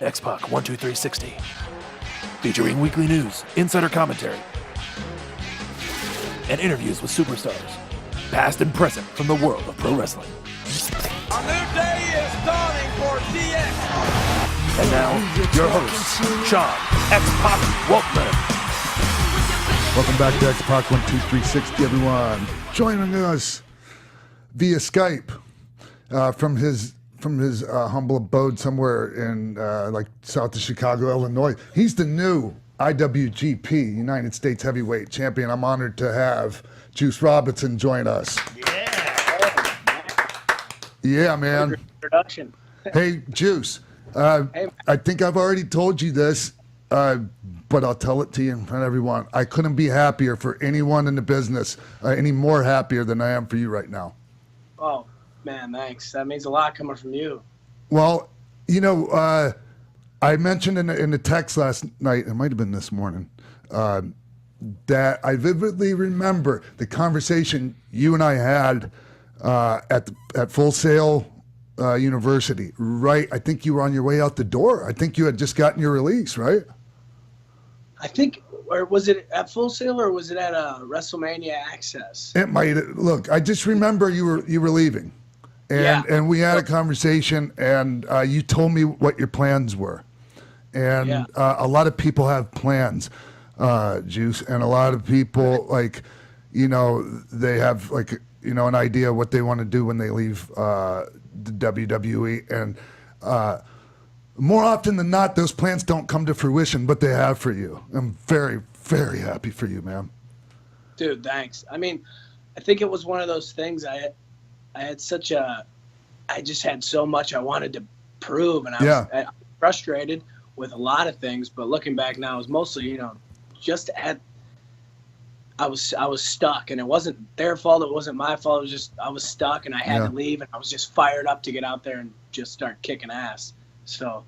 X-Pac 12360. Featuring weekly news, insider commentary, and interviews with superstars, past and present from the world of pro wrestling. A new day is dawning for DX. And now, your hosts, Sean X-Pac Waltman. Welcome back to X-Pac 12360, everyone. Joining us via Skype from his humble abode somewhere in like south of Chicago, Illinois. He's the new IWGP United States Heavyweight Champion. I'm honored to have Juice Robinson join us. Yeah, man. Introduction. Hey, Juice. I think I've already told you this, but I'll tell it to you in front of everyone. I couldn't be happier for anyone in the business, any more happier than I am for you right now. Oh, man, thanks. That means a lot coming from you. Well, you know, I mentioned in the text last night, it might have been this morning, that I vividly remember the conversation you and I had at Full Sail University, right? I think you were on your way out the door. I think you had just gotten your release, right? I think, or was it at Full Sail or was it at WrestleMania Access? It might. Look, I just remember you were leaving, and we had a conversation, and you told me what your plans were, and a lot of people have plans, Juice, and a lot of people they have an idea what they want to do when they leave the WWE, and more often than not, those plans don't come to fruition, but they have for you. I'm very, very happy for you, man. Dude, thanks. I mean, I think it was one of those things. I just had so much I wanted to prove, and I was frustrated with a lot of things. But looking back now, it was mostly, I was stuck, and it wasn't their fault. It wasn't my fault. It was just I was stuck, and I had to leave, and I was just fired up to get out there and just start kicking ass. So,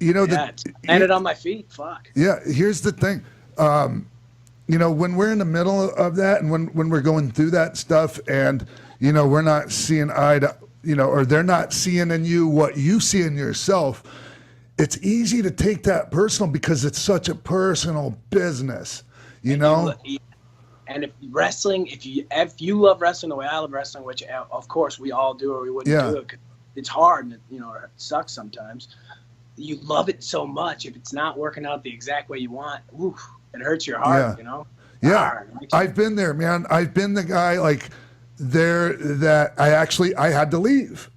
landed on my feet. Fuck. Yeah, here's the thing. When we're in the middle of that, and when we're going through that stuff, and we're not seeing eye to, or they're not seeing in you what you see in yourself. It's easy to take that personal because it's such a personal business. And if you love wrestling the way I love wrestling, which of course we all do, or we wouldn't do it. 'Cause it's hard, and it sucks sometimes. You love it so much. If it's not working out the exact way you want, it hurts your heart. Yeah, I've been there, man. I've been the guy that I had to leave,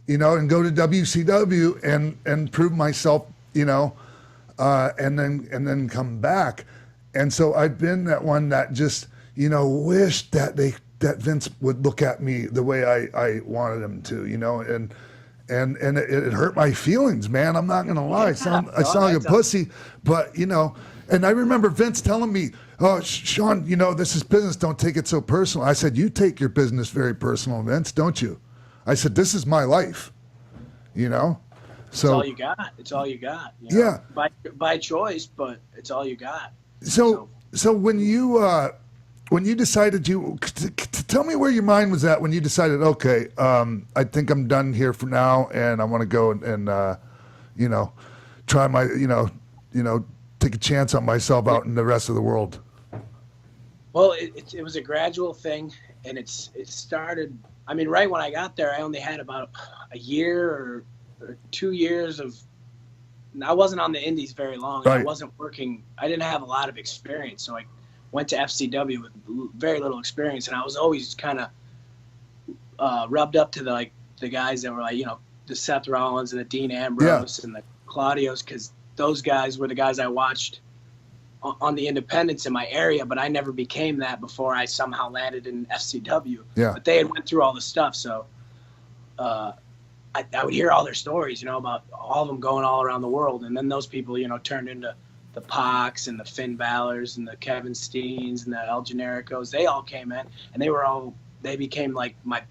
and go to WCW and prove myself, and then come back. And so I've been that one that just, wished that Vince would look at me the way I wanted him to, and it hurt my feelings, man. I'm not gonna lie. I sound like a pussy, but and I remember Vince telling me, "Oh, Sean, this is business. Don't take it so personal." I said, "You take your business very personal, Vince, don't you?" I said, "This is my life, So it's all you got. It's all you got. Yeah. By choice, but it's all you got. So when you decided tell me where your mind was at when you decided, okay, I think I'm done here for now, and I want to go and try my, take a chance on myself out in the rest of the world. Well, it was a gradual thing, and it started. I mean, right when I got there, I only had about a year or 2 years of. I wasn't on the indies very long. Right. I wasn't working. I didn't have a lot of experience, so I went to FCW with very little experience, and I was always kind of rubbed up to the guys that were the Seth Rollins and the Dean Ambrose and the Claudios, because those guys were the guys I watched on the independents in my area, but I never became that before I somehow landed in FCW. Yeah. But they had went through all the stuff, so I would hear all their stories, about all of them going all around the world. And then those people, turned into the Pacs and the Finn Balor's and the Kevin Steens and the El Genericos. They all came in, and they became like my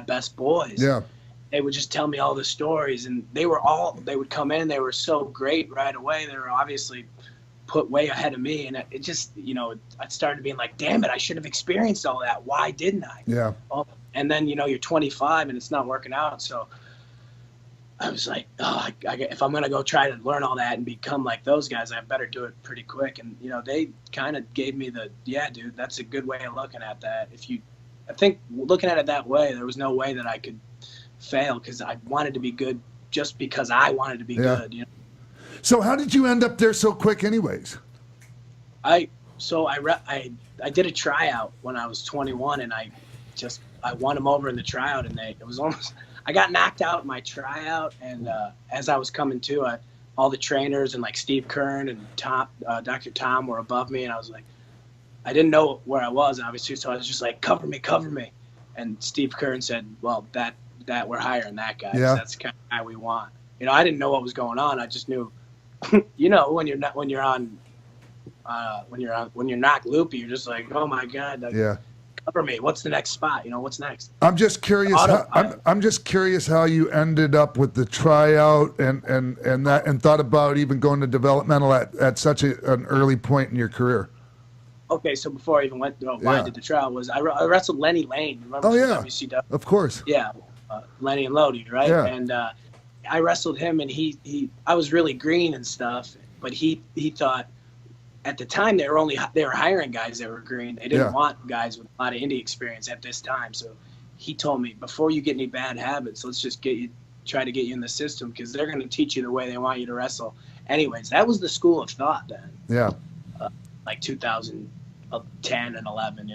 best boys. Yeah. They would just tell me all the stories, and they would come in, they were so great right away. They were obviously put way ahead of me. And it just, I started being like, damn it, I should have experienced all that. Why didn't I? Yeah. And then, you're 25 and it's not working out. So I was like, oh, if I'm gonna go try to learn all that and become like those guys, I better do it pretty quick. And they kind of gave me yeah, dude, that's a good way of looking at that. I think looking at it that way, there was no way that I could fail because I wanted to be good just because I wanted to be good. So how did you end up there so quick, anyways? I did a tryout when I was 21, and I won them over in the tryout, and it was almost. I got knocked out in my tryout, and as I was coming to, all the trainers and like Steve Kern and Dr. Tom were above me, and I was like, I didn't know where I was, obviously, so I was just like, cover me. And Steve Kern said, well, that we're hiring that guy. Yeah. That's the kind of guy we want. I didn't know what was going on. I just knew, when you're not loopy, you're just like, oh my God. Cover me. What's the next spot? What's next? I'm just curious. I'm just curious how you ended up with the tryout and thought about even going to developmental at such an early point in your career. Okay, so before I even went, why I did the tryout was I wrestled Lenny Lane. Remember WCW? Of course. Yeah, Lenny and Lodi, right? Yeah. And I wrestled him, and I was really green and stuff, but he thought. At the time, they were hiring guys that were green. They didn't want guys with a lot of indie experience at this time. So he told me, before you get any bad habits, let's just try to get you in the system because they're going to teach you the way they want you to wrestle. Anyways, that was the school of thought then. Yeah. Like 2010 and 11,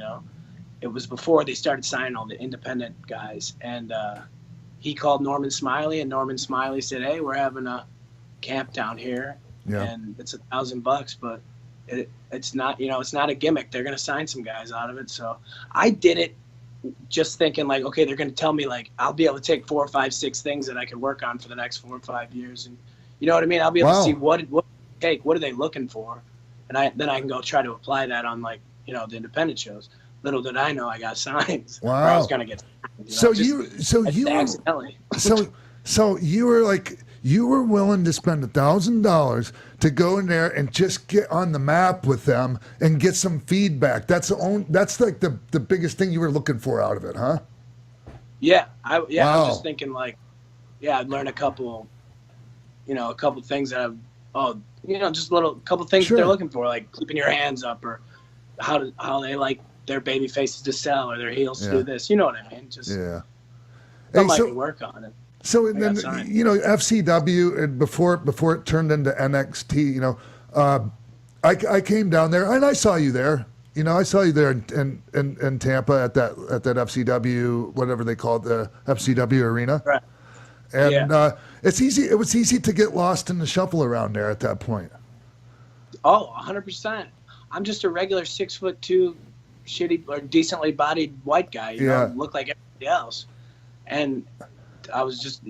It was before they started signing all the independent guys. And he called Norman Smiley, and Norman Smiley said, hey, we're having a camp down here. Yeah. And it's $1,000, but it's not, it's not a gimmick. They're going to sign some guys out of it. So I did it just thinking like, okay, they're going to tell me like, I'll be able to take 4, 5, 6 things that I could work on for the next 4 or 5 years. And you know what I mean? I'll be able to see what are they looking for? And then I can go try to apply that on like, the independent shows. Little did I know I got signs. Wow. I was going to get signed, So you were like, you were willing to spend $1,000 to go in there and just get on the map with them and get some feedback. That's like the biggest thing you were looking for out of it, huh? Yeah. I was just thinking like, I'd learn a couple things that just a couple things that they're looking for, like keeping your hands up or how they like their baby faces to sell or their heels to do this. You know what I mean? Just something I can work on it. So and then FCW and before it turned into NXT, I came down there and I saw you there. I saw you there in Tampa at that FCW, whatever they called the FCW arena. Right. And it was easy to get lost in the shuffle around there at that point. Oh, 100%. I'm just a regular 6'2", shitty or decently bodied white guy. Look like everybody else. And I was just,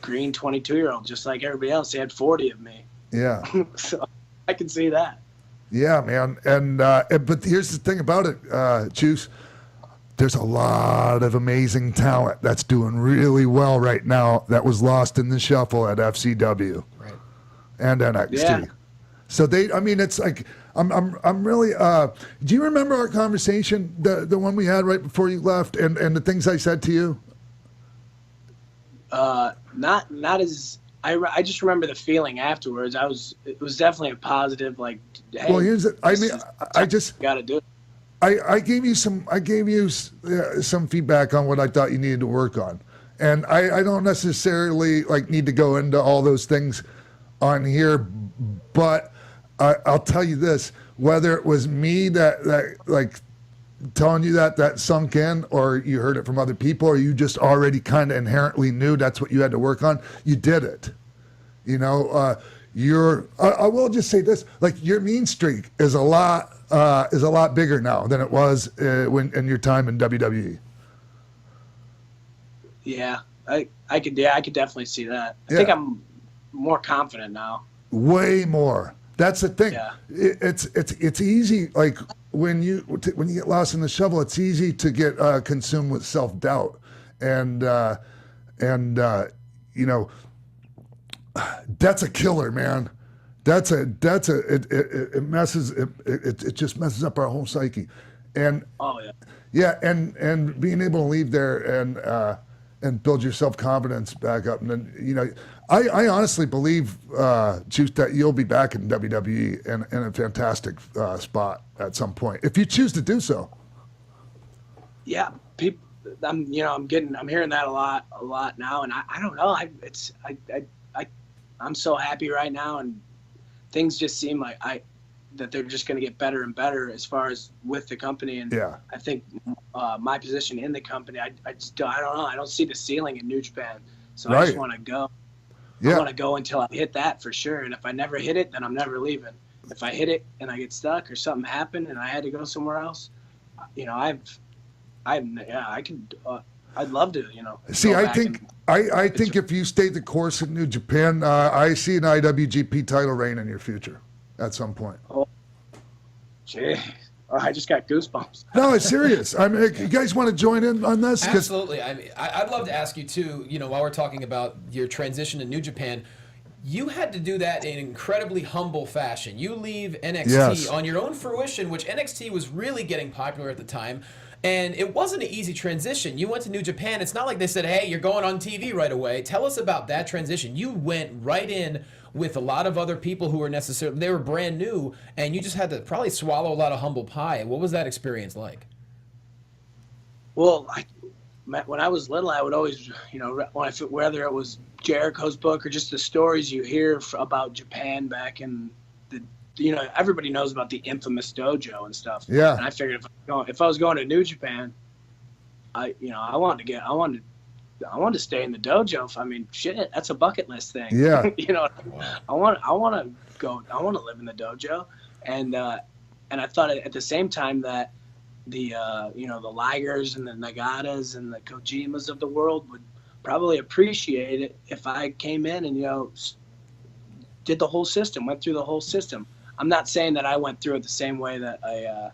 green 22-year-old, just like everybody else. They had 40 of me. Yeah. So I can see that. Yeah, man. And but here's the thing about it, Juice. There's a lot of amazing talent that's doing really well right now that was lost in the shuffle at FCW and NXT. Yeah. So it's like I'm really. Do you remember our conversation, the one we had right before you left, and the things I said to you? Not as I just remember the feeling afterwards. It was definitely a positive, like, hey, well, here's it. I just got to do it. I gave you some feedback on what I thought you needed to work on, and I don't necessarily like need to go into all those things on here, but I'll tell you this: whether it was me that like telling you that sunk in, or you heard it from other people, or you just already kind of inherently knew that's what you had to work on, you did it. I will just say this: like, your mean streak is a lot bigger now than it was when in your time in WWE. Yeah, I could definitely see that. I think I'm more confident now. Way more. That's the thing. Yeah. It's easy. Like when you get lost in the shovel, it's easy to get consumed with self-doubt, and that's a killer, man. It just messes up our whole psyche, and yeah, and being able to leave there and build your self-confidence back up. And then, you know, I honestly believe, Juice, that you'll be back in WWE in a fantastic spot at some point, if you choose to do so. Yeah, people, I'm hearing that a lot now, and I don't know. I'm so happy right now, and things just seem like that they're just going to get better and better as far as with the company. And yeah. I think my position in the company, I don't know. I don't see the ceiling in New Japan. So right. I just want to go. Yeah. I want to go until I hit that for sure. And if I never hit it, then I'm never leaving. If I hit it and I get stuck or something happened and I had to go somewhere else, you know, I could, I'd love to, you know. See, I think if you stayed the course in New Japan, I see an IWGP title reign in your future at some point. Oh, gee. Oh, I just got goosebumps. No, it's serious. I mean, you guys want to join in on this? Absolutely. I mean, I'd love to ask you too. You know, while we're talking about your transition to New Japan, you had to do that in an incredibly humble fashion. You leave NXT on your own fruition, which NXT was really getting popular at the time. And it wasn't an easy transition. You went to New Japan. It's not like they said, hey, you're going on TV right away. Tell us about that transition. You went right in with a lot of other people who were they were brand new, and you just had to probably swallow a lot of humble pie. What was that experience like? Well, when I was little, I would always, you know, whether it was Jericho's book or just the stories you hear about Japan back in the, you know, everybody knows about the infamous dojo and stuff. Yeah. And I figured if I was going to New Japan, I wanted to stay in the dojo. I mean, shit, that's a bucket list thing. Yeah. You know, I want to live in the dojo, and I thought at the same time that the you know, the Ligers and the Nagatas and the Kojimas of the world would probably appreciate it if I came in and, you know, went through the whole system. I'm not saying that I went through it the same way that a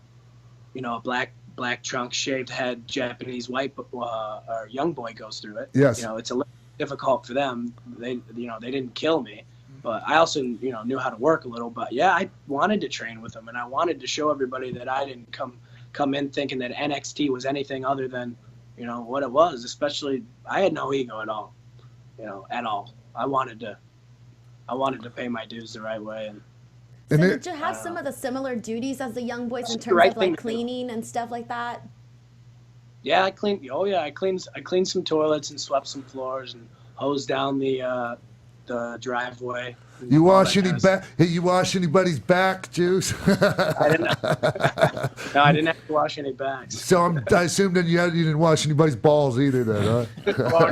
black trunk, shaved head Japanese white or young boy goes through it. Yes. You know, it's a little difficult for them. They didn't kill me, but I also, you know, knew how to work a little. But yeah, I wanted to train with them, and I wanted to show everybody that I didn't come in thinking that NXT was anything other than, you know, what it was. Especially, I had no ego at all, you know, at all. I wanted to pay my dues the right way. So did you have some of the similar duties as the young boys in terms of like cleaning and stuff like that? Yeah, I cleaned. Oh yeah, I cleaned some toilets and swept some floors and hosed down the driveway. You wash anybody's back, Juice? I didn't have to wash any backs. So I assume then you didn't wash anybody's balls either, then, huh?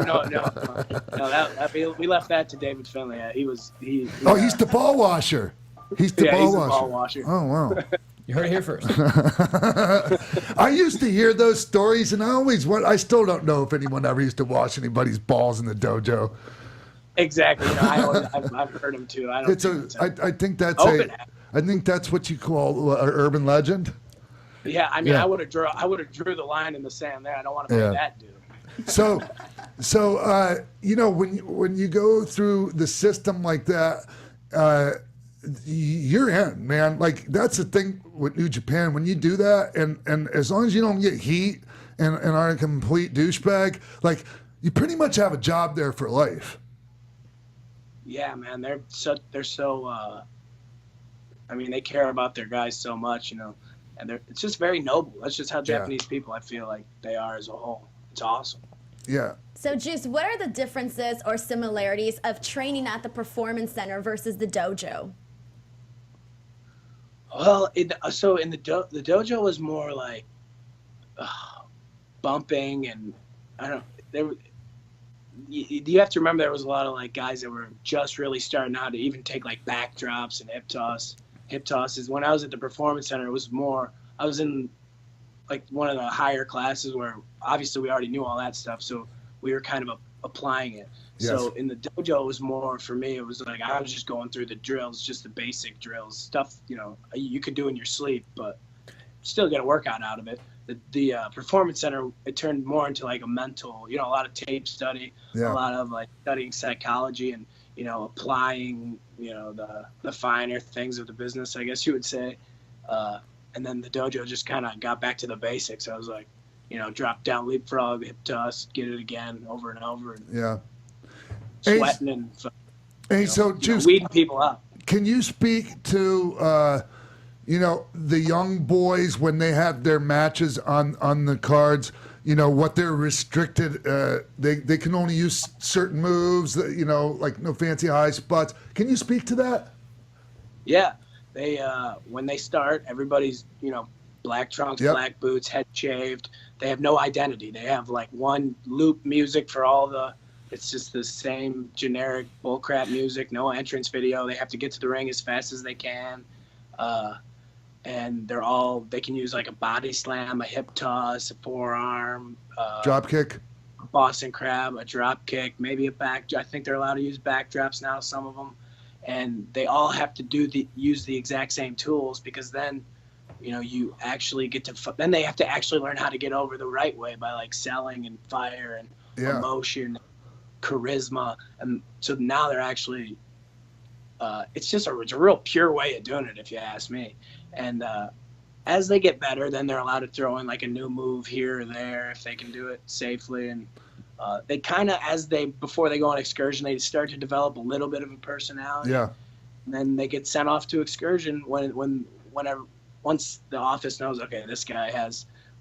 No. We left that to David Finlay. He's the ball washer. He's the ball washer. Oh, wow. You heard it here first. I used to hear those stories, and I still don't know if anyone ever used to wash anybody's balls in the dojo. Exactly. You know, I've heard them too. I think that's what you call an urban legend. Yeah, I mean, I would have drew the line in the sand there. I don't want to be that dude. So, you know, when you go through the system like that, you're in, man. Like, that's the thing with New Japan. When you do that, and as long as you don't get heat and are a complete douchebag, like, you pretty much have a job there for life. Yeah, man. They're so I mean, they care about their guys so much, you know, and it's just very noble. That's just how Japanese people, I feel like they are as a whole. It's awesome. Yeah. So, Juice, what are the differences or similarities of training at the Performance Center versus the dojo? Well, the dojo was more like bumping, and you have to remember there was a lot of like guys that were just really starting out to even take like backdrops and hip tosses. When I was at the Performance Center, it was more, I was in like one of the higher classes where obviously we already knew all that stuff, so we were kind of applying it. Yes. So in the dojo, it was more, for me, it was like I was just going through the drills, just the basic drills, stuff, you know, you could do in your sleep, but still get a workout out of it. The Performance Center, it turned more into like a mental, you know, a lot of tape study, a lot of like studying psychology and, you know, applying, you know, the finer things of the business, I guess you would say. And then the dojo just kind of got back to the basics. I was like, drop down, leapfrog, hip toss, get it again over and over, and Yeah. sweating and So Juice, weeding people up. can you speak to the young boys when they have their matches on the cards? What they're restricted. They can only use certain moves. Like no fancy high spots. Can you speak to that? Yeah, they when they start, everybody's black trunks, black boots, head shaved. They have no identity. They have like one loop music for all the. It's just the same generic bullcrap music. No entrance video. They have to get to the ring as fast as they can, and they can use like a body slam, a hip toss, a forearm, Drop kick, a Boston Crab, a drop kick, maybe a back. I think they're allowed to use backdrops now. Some of them. And they all have to use the exact same tools, because then, you actually get to. Then they have to actually learn how to get over the right way by like selling and fire and emotion, charisma, and so now they're actually. It's a real pure way of doing it, if you ask me. And as they get better, then they're allowed to throw in like a new move here or there if they can do it safely. And they kind of, before they go on excursion, they start to develop a little bit of a personality. Yeah. And then they get sent off to excursion once the office knows, okay, this guy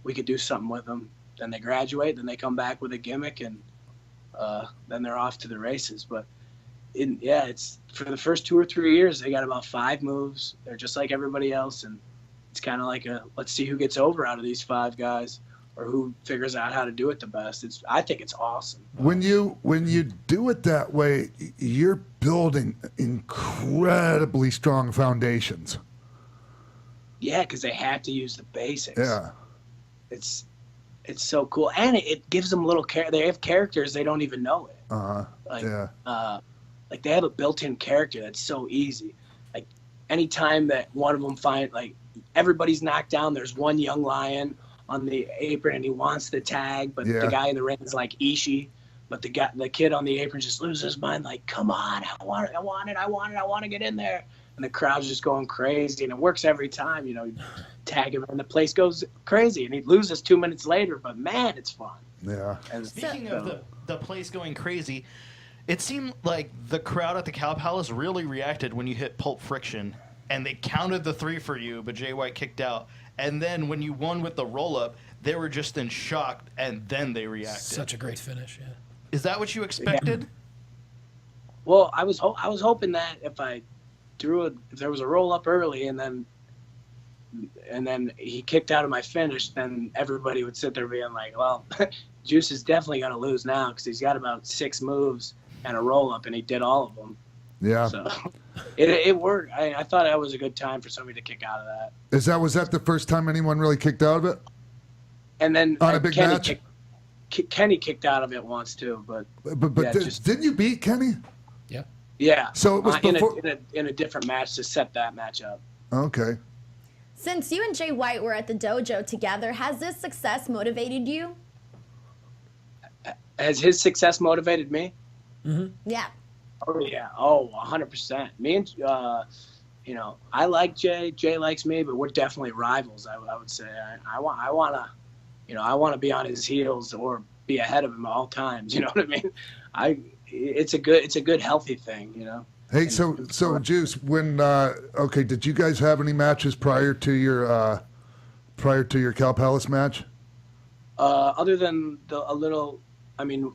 we could do something with him. Then they graduate, then they come back with a gimmick, and then they're off to the races. But it's for the first 2 or 3 years, they got about 5 moves. They're just like everybody else, and it's kind of like let's see who gets over out of these 5 guys, or who figures out how to do it the best. I think it's awesome. When you do it that way, you're building incredibly strong foundations. Yeah, because they have to use the basics. Yeah, it's so cool, and it gives them they have characters they don't even know it. Like they have a built-in character that's so easy. Like anytime that one of them everybody's knocked down, there's one young lion on the apron and he wants the tag, but the guy in the ring is like Ishii, but the kid on the apron just loses his mind, like, come on, I want to get in there. And the crowd's just going crazy, and it works every time. Tag him and the place goes crazy, and he loses 2 minutes later, but man, it's fun. Yeah. And Speaking of the place going crazy, it seemed like the crowd at the Cow Palace really reacted when you hit Pulp Friction, and they counted the 3 for you, but Jay White kicked out. And then when you won with the roll-up, they were just in shock, and then they reacted. Such a great finish, yeah. Is that what you expected? Yeah. Well, I was hoping that if there was a roll-up early, and then he kicked out of my finish, then everybody would sit there being like, well, Juice is definitely going to lose now, because he's got about 6 moves and a roll-up, and he did all of them. Yeah. So it worked. I thought that was a good time for somebody to kick out of that. Was that the first time anyone really kicked out of it? And then on a big match? Kenny kicked out of it once too, but didn't you beat Kenny? Yeah. Yeah. So it was before in a different match to set that match up. Okay. Since you and Jay White were at the dojo together, has this success motivated you? Has his success motivated me? Mm-hmm. Yeah. Oh yeah. Oh, 100%. Me and I like Jay. Jay likes me, but we're definitely rivals. I would say. I want to be on his heels or be ahead of him at all times. You know what I mean? It's a good healthy thing. Hey, so Juice, when did you guys have any matches prior to your Cal Palace match? Other than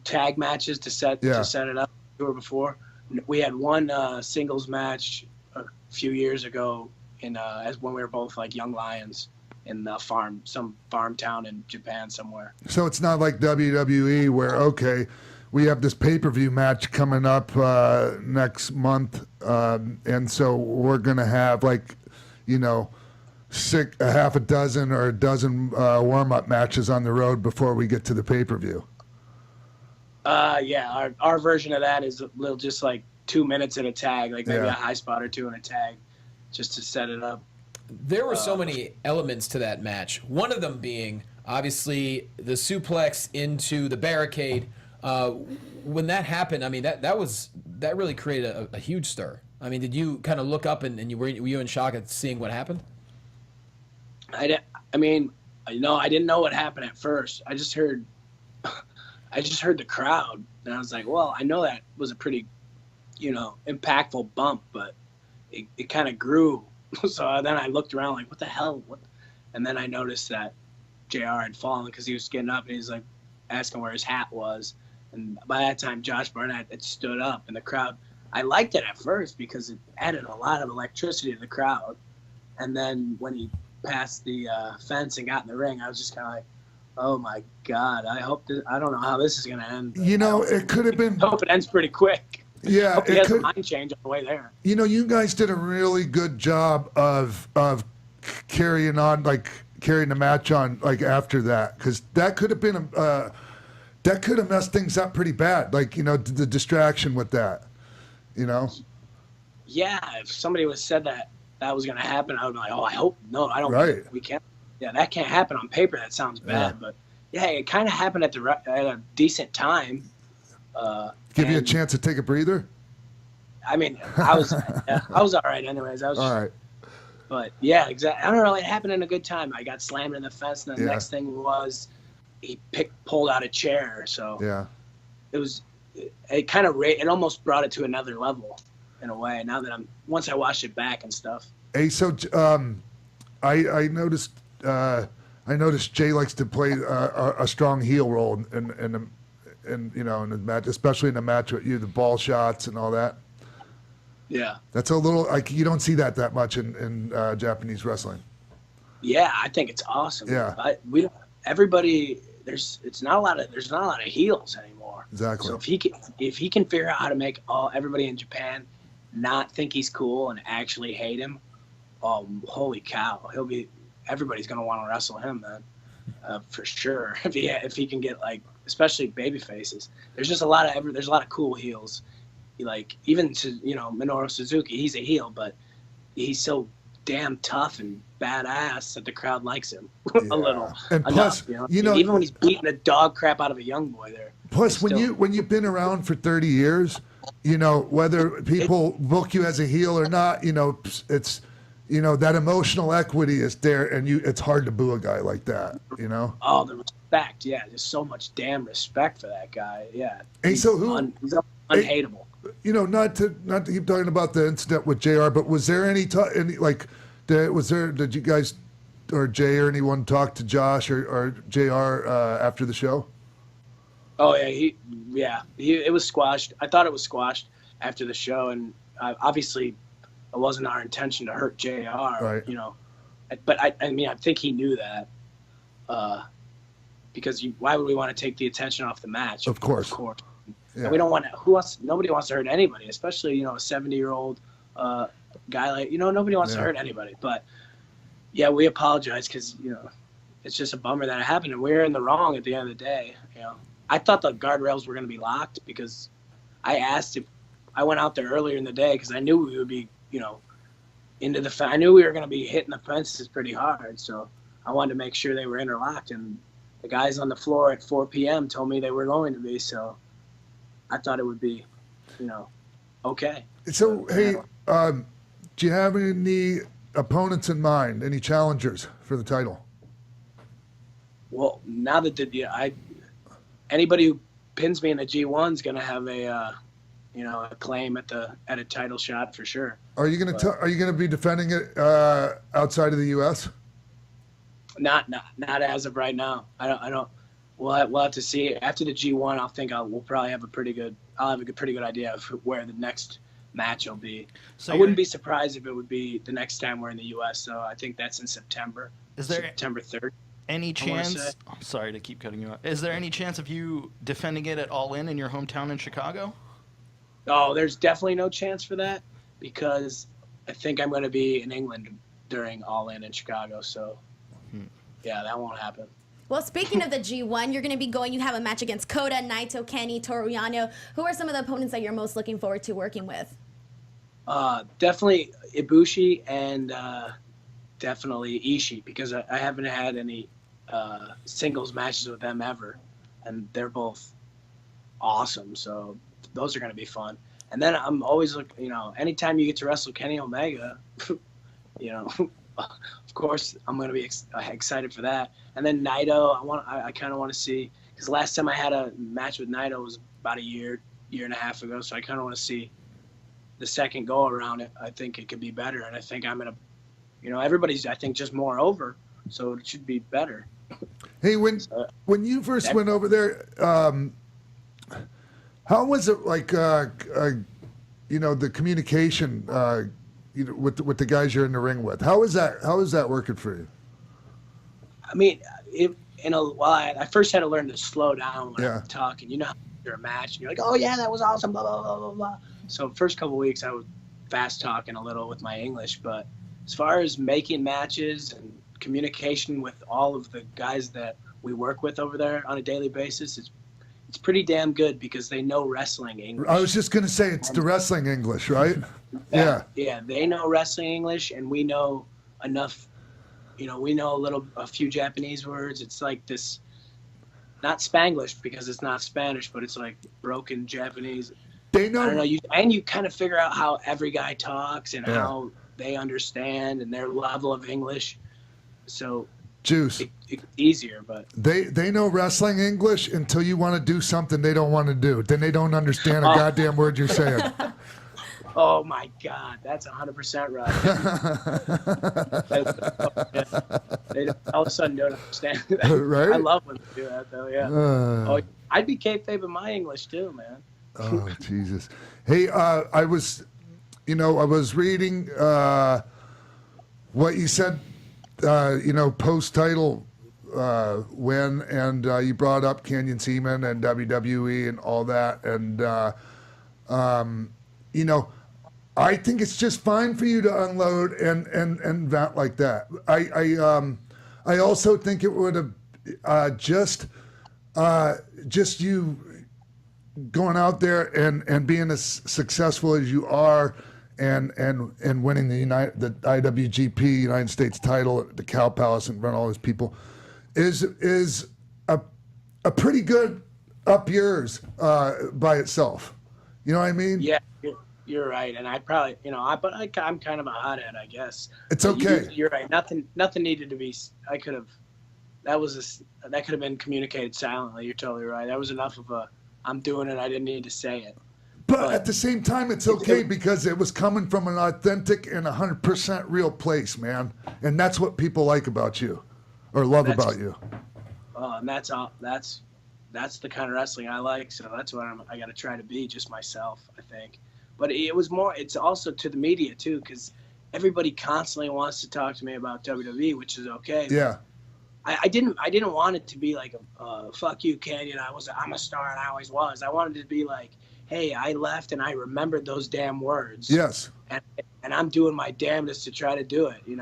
tag matches to set it up or before. We had one singles match a few years ago as when we were both like young lions in some farm town in Japan somewhere. So it's not like WWE where we have this pay-per-view match coming up next month, and so we're gonna have a half a dozen or a dozen warm-up matches on the road before we get to the pay-per-view. Yeah, our version of that is a little just like 2 minutes in a tag, like maybe a high spot or 2 in a tag, just to set it up. There were so many elements to that match. One of them being obviously the suplex into the barricade. When that happened, I mean that really created a huge stir. I mean, did you kind of look up and were you in shock at seeing what happened? I mean, No, I didn't know what happened at first. I just heard the crowd, and I was like, well, I know that was a pretty, impactful bump, but it kind of grew. So then I looked around like, what the hell? What? And then I noticed that JR had fallen because he was getting up and he's like asking where his hat was. And by that time, Josh Barnett had stood up, and the crowd, I liked it at first because it added a lot of electricity to the crowd. And then when he passed the fence and got in the ring, I was just kind of like, oh my God, I don't know how this is going to end. It could have been. I hope it ends pretty quick. Yeah, hope he has a mind change on the way there. You guys did a really good job of carrying the match on like after that, because that could have been that could have messed things up pretty bad. Like the distraction with that. Yeah, if somebody would have said that was going to happen, I would be like, oh, I hope no, I don't. Right. We can't. Yeah, that can't happen on paper. That sounds bad, but yeah, it kind of happened at a decent time. Give you a chance to take a breather. I mean, I was all right anyways. I was all right. But yeah, exactly. I don't know. It happened in a good time. I got slammed in the fence, and the next thing was he pulled out a chair. So yeah, it almost brought it to another level in a way. Now that once I watched it back and stuff. Hey, so I noticed Jay likes to play a strong heel role in the match, especially in the match with you, the ball shots and all that. Yeah, that's a little like you don't see that much in Japanese wrestling. Yeah, I think it's awesome. Yeah, there's not a lot of heels anymore. Exactly. So if he can figure out how to make everybody in Japan not think he's cool and actually hate him, holy cow, everybody's gonna want to wrestle him, man, for sure. If he can get especially baby faces, there's a lot of cool heels. Like even to Minoru Suzuki, he's a heel, but he's so damn tough and badass that the crowd likes him a little. And plus, even when he's beating the dog crap out of a young boy there. Plus, when you've been around for 30 years, whether people book you as a heel or not, it's that emotional equity is there, and it's hard to boo a guy like that. Oh, the respect, yeah, there's so much damn respect for that guy, yeah. Hey, he's unhateable. Not to keep talking about the incident with JR, but was there did you guys or Jay or anyone talk to Josh or JR after the show? Oh yeah, it was squashed. I thought it was squashed after the show, and obviously it wasn't our intention to hurt JR, right. But I think he knew that, because why would we want to take the attention off the match? Of course. Yeah. And we don't want to. Nobody wants to hurt anybody, especially a 70-year-old guy like nobody wants to hurt anybody. But yeah, we apologize because it's just a bummer that it happened, and we're in the wrong at the end of the day. I thought the guardrails were going to be locked because I asked if I went out there earlier in the day because I knew we would be into the. I knew we were going to be hitting the fences pretty hard, so I wanted to make sure they were interlocked, and the guys on the floor at 4 p.m. told me they were going to be, so. I thought it would be, okay. So, hey, do you have any opponents in mind, any challengers for the title? Well, now that anybody who pins me in the G1 is going to have a claim at a title shot for sure. Are you going to be defending it outside of the U.S.? Not as of right now. I don't. We'll have to see. After the G1, we'll probably have a pretty good idea of where the next match will be. So I wouldn't be surprised if it would be the next time we're in the U.S. So I think that's in September. Is there September 3rd? Any chance? I'm sorry to keep cutting you off. Is there any chance of you defending it at All In your hometown in Chicago? Oh, there's definitely no chance for that because I think I'm going to be in England during All In Chicago. So yeah, that won't happen. Well, speaking of the G1, you're going to be you have a match against Kota, Naito, Kenny, Toru Yano. Who are some of the opponents that you're most looking forward to working with? Definitely Ibushi and definitely Ishii because I haven't had any singles matches with them ever, and they're both awesome. So those are going to be fun. And then I'm always anytime you get to wrestle Kenny Omega, of course, I'm going to be excited for that. And then Naito, I kind of want to see, because last time I had a match with Naito was about a year and a half ago. So I kind of want to see the second go around it. I think it could be better. And I think I'm going to, everybody's, I think, just more over. So it should be better. Hey, when you first went over there, how was it like, the communication, with the guys you're in the ring with? How is that working for you? I mean, I first had to learn to slow down when I'm talking. You know, after a match, and you're like, oh yeah, that was awesome, blah, blah, blah, blah, blah. So first couple of weeks, I was fast talking a little with my English, but as far as making matches and communication with all of the guys that we work with over there on a daily basis, it's pretty damn good because they know wrestling English. I was just going to say, it's the wrestling English, right? Yeah, they know wrestling English, and we know enough. We know a few Japanese words. It's like this, not Spanglish because it's not Spanish, but it's like broken Japanese. They know. I don't know. You kind of figure out how every guy talks and how they understand and their level of English. So Juice. It's easier, but they know wrestling English until you want to do something they don't want to do. Then they don't understand a goddamn word you're saying. Oh my God, that's 100% right. They all of a sudden don't understand that. Right? I love when they do that, though. Yeah. I'd be kayfabing my English too, man. Oh Jesus! Hey, I was reading what you said. Post title win, and you brought up Canyon Ceman and WWE and all that, and I think it's just fine for you to unload and vent like that. I also think it would have just you going out there and being as successful as you are and winning the IWGP United States title at the Cow Palace in front of all those people is a pretty good up yours by itself. You know what I mean? Yeah. You're right, and I probably, I'm kind of a hothead, I guess. It's okay. You're right. Nothing needed to be. That could have been communicated silently. You're totally right. That was enough of a. I'm doing it. I didn't need to say it. But at the same time, it's okay because it was coming from an authentic and 100% real place, man. And that's what people like about you, or love about you. And that's all. That's the kind of wrestling I like. So that's what I got to try to be, just myself, I think. But it's also to the media too, because everybody constantly wants to talk to me about WWE, which is okay. Yeah. I didn't want it to be like fuck you, Canyon. I'm a star and I always was. I wanted it to be like, hey, I left and I remembered those damn words. Yes. And I'm doing my damnedest to try to do it. It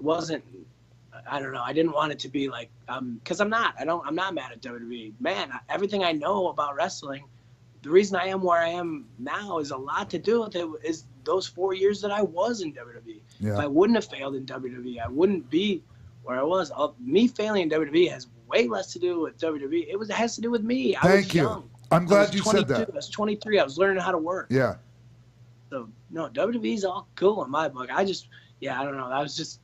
wasn't. I don't know. I didn't want it to be like, because I'm not mad at WWE. Man, everything I know about wrestling. The reason I am where I am now is a lot to do with it is those 4 years that I was in WWE. Yeah. If I wouldn't have failed in WWE, I wouldn't be where I was. Me failing in WWE has way less to do with WWE. It has to do with me. I was young. I'm glad you said that. I was 23. I was learning how to work. Yeah. So, no, WWE's all cool in my book. I don't know. I was just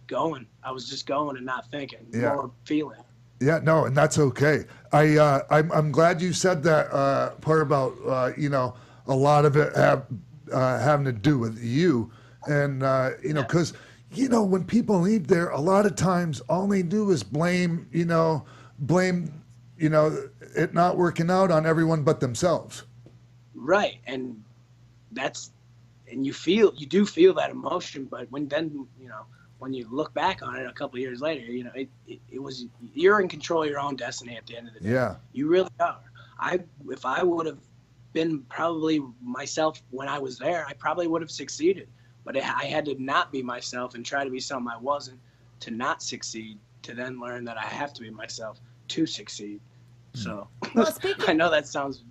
going. I was just going and not thinking. More feeling. Yeah, no, and that's okay. I'm glad you said that part about a lot of it having to do with you, and because when people leave there, a lot of times all they do is blame it not working out on everyone but themselves. Right, and you do feel that emotion, but when you look back on it a couple of years later, it was, you're in control of your own destiny at the end of the day. Yeah. You really are. If I would have been probably myself when I was there, I probably would have succeeded. But I had to not be myself and try to be something I wasn't to not succeed, to then learn that I have to be myself to succeed. So I know that sounds,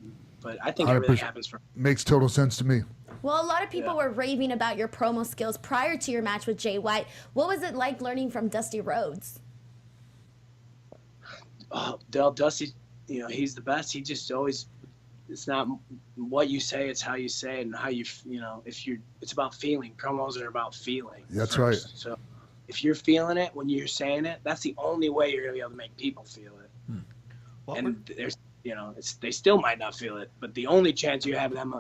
but I think everything happens for me. Makes total sense to me. Well, a lot of people were raving about your promo skills prior to your match with Jay White. What was it like learning from Dusty Rhodes? Oh, Dusty, he's the best. He just always, it's not what you say, it's how you say it and how it's about feeling. Promos are about feeling. That's first. Right. So if you're feeling it when you're saying it, that's the only way you're gonna be able to make people feel it. And there's, they still might not feel it, but the only chance you have them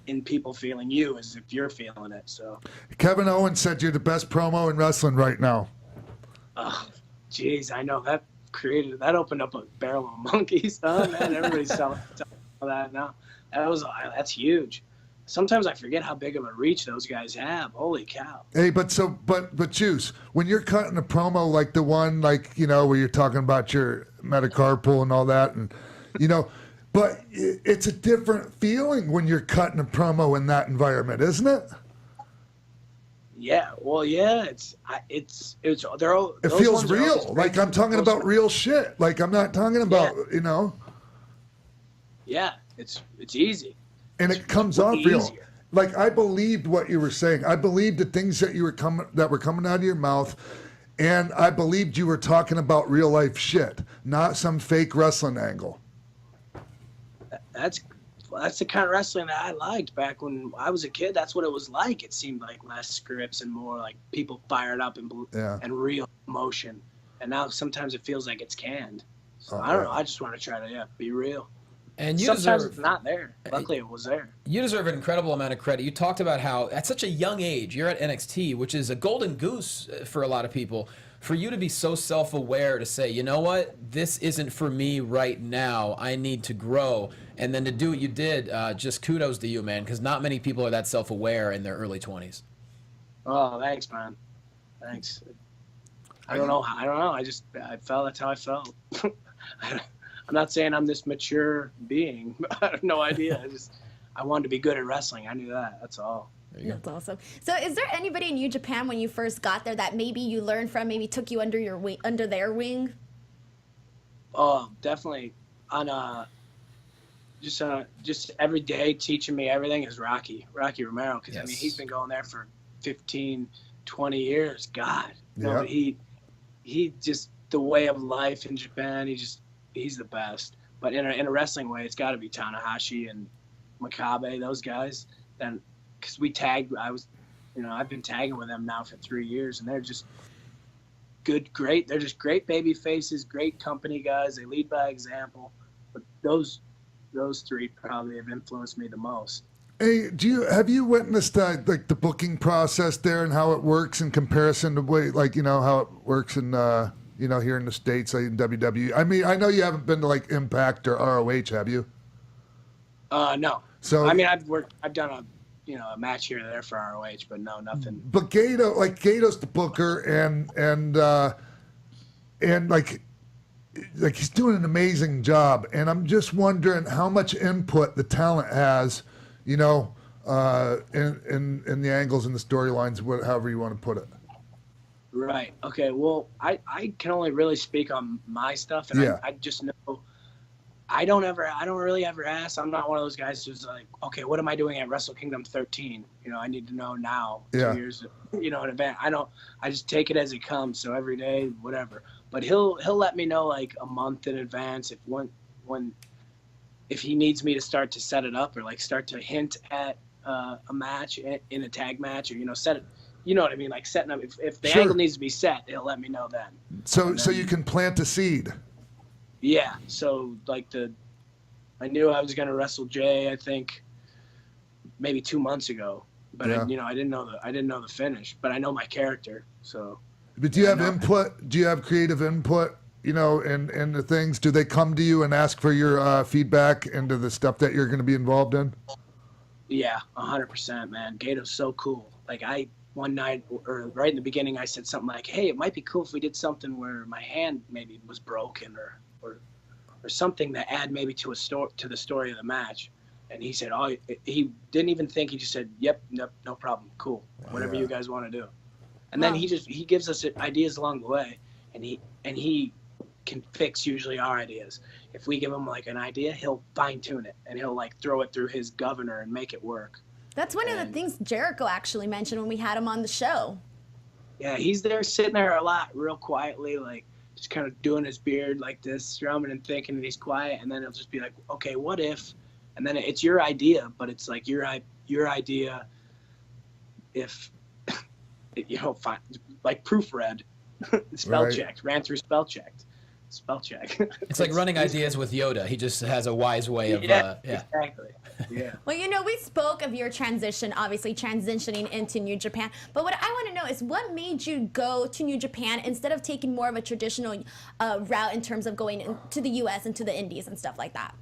in people feeling you is if you're feeling it. So Kevin Owens said you're the best promo in wrestling right now. Oh, jeez, I know that opened up a barrel of monkeys, huh, man? Everybody's telling that now. That's huge. Sometimes I forget how big of a reach those guys have. Holy cow. Hey, but Juice, when you're cutting a promo like the one, like, where you're talking about your metacarpal and all that, and, but it's a different feeling when you're cutting a promo in that environment, isn't it? Yeah, well, yeah, they're all. It feels real. Like I'm talking about real shit. Like I'm not talking about, Yeah, it's easy. And it comes off real. Like I believed what you were saying. I believed the things that were coming out of your mouth, and I believed you were talking about real life shit, not some fake wrestling angle. That's the kind of wrestling that I liked back when I was a kid. That's what it was like. It seemed like less scripts and more like people fired up and real emotion. And now sometimes it feels like it's canned. So I don't know. I just want to try to be real. And sometimes it's not there. Luckily, it was there. You deserve an incredible amount of credit. You talked about how at such a young age, you're at NXT, which is a golden goose for a lot of people. For you to be so self-aware to say, you know what, this isn't for me right now. I need to grow. And then to do what you did, just kudos to you, man, because not many people are that self-aware in their early 20s. Oh, thanks, man. Thanks. I don't know. I felt that's how I felt. I'm not saying I'm this mature being. I have no idea. I wanted to be good at wrestling. I knew that. That's all. That's awesome. So is there anybody in New Japan when you first got there that maybe you learned from, maybe took you under their wing? Oh, definitely. On just every day teaching me everything is Rocky Romero, because I mean he's been going there for 15, 20 years. God, but he just, the way of life in Japan. He's the best. But in a wrestling way, it's got to be Tanahashi and Makabe, those guys. Then, because we tagged, I've been tagging with them now for 3 years, and they're just great. They're just great baby faces, great company guys. They lead by example. But those three probably have influenced me the most. Hey, have you witnessed like the booking process there and how it works in comparison to how it works in here in the States, like in WWE? I mean, I know you haven't been to like Impact or ROH, have you? No. So I mean, I've done a match here or there for ROH, but no, nothing. But Gato's the booker, and like he's doing an amazing job, and I'm just wondering how much input the talent has, in the angles and the storylines, however you want to put it. Right. Okay. Well, I can only really speak on my stuff, and I just know I don't really ever ask. I'm not one of those guys who's like, okay, what am I doing at Wrestle Kingdom 13? I need to know now, 2 years, in advance. I just take it as it comes. So every day, whatever. But he'll let me know like a month in advance if he needs me to start to set it up or like start to hint at a match in a tag match, or set it. You know what I mean? Like setting up. If the angle needs to be set, he'll let me know then. So you can plant a seed. Yeah. So like I knew I was gonna wrestle Jay, I think maybe 2 months ago, but I didn't know the finish, but I know my character. So. But do you have input? Do you have creative input? In the things. Do they come to you and ask for your feedback into the stuff that you're going to be involved in? Yeah, 100%, man. Gato's so cool. Like one night, or right in the beginning, I said something like, "Hey, it might be cool if we did something where my hand maybe was broken, or something that add maybe to the story of the match." And he said, "Oh," he didn't even think. He just said, "Yep, no problem, cool, whatever you guys want to do." And then he gives us ideas along the way, and he can fix usually our ideas. If we give him like an idea, he'll fine tune it, and he'll like throw it through his governor and make it work. That's one of the things Jericho actually mentioned when we had him on the show. Yeah, he's there sitting there a lot, real quietly, like just kind of doing his beard like this, strumming and thinking, and he's quiet, and then he'll just be like, "Okay, what if?" And then it's your idea, but it's like your idea. If you know, like proofread, spell Right. checked, ran through spell checked. Spell check. It's like running ideas with Yoda. He just has a wise way of yeah, exactly. Yeah. Well, you know, we spoke of your transition, obviously transitioning into New Japan. But what I want to know is what made you go to New Japan instead of taking more of a traditional route in terms of going to the U.S. and to the Indies and stuff like that?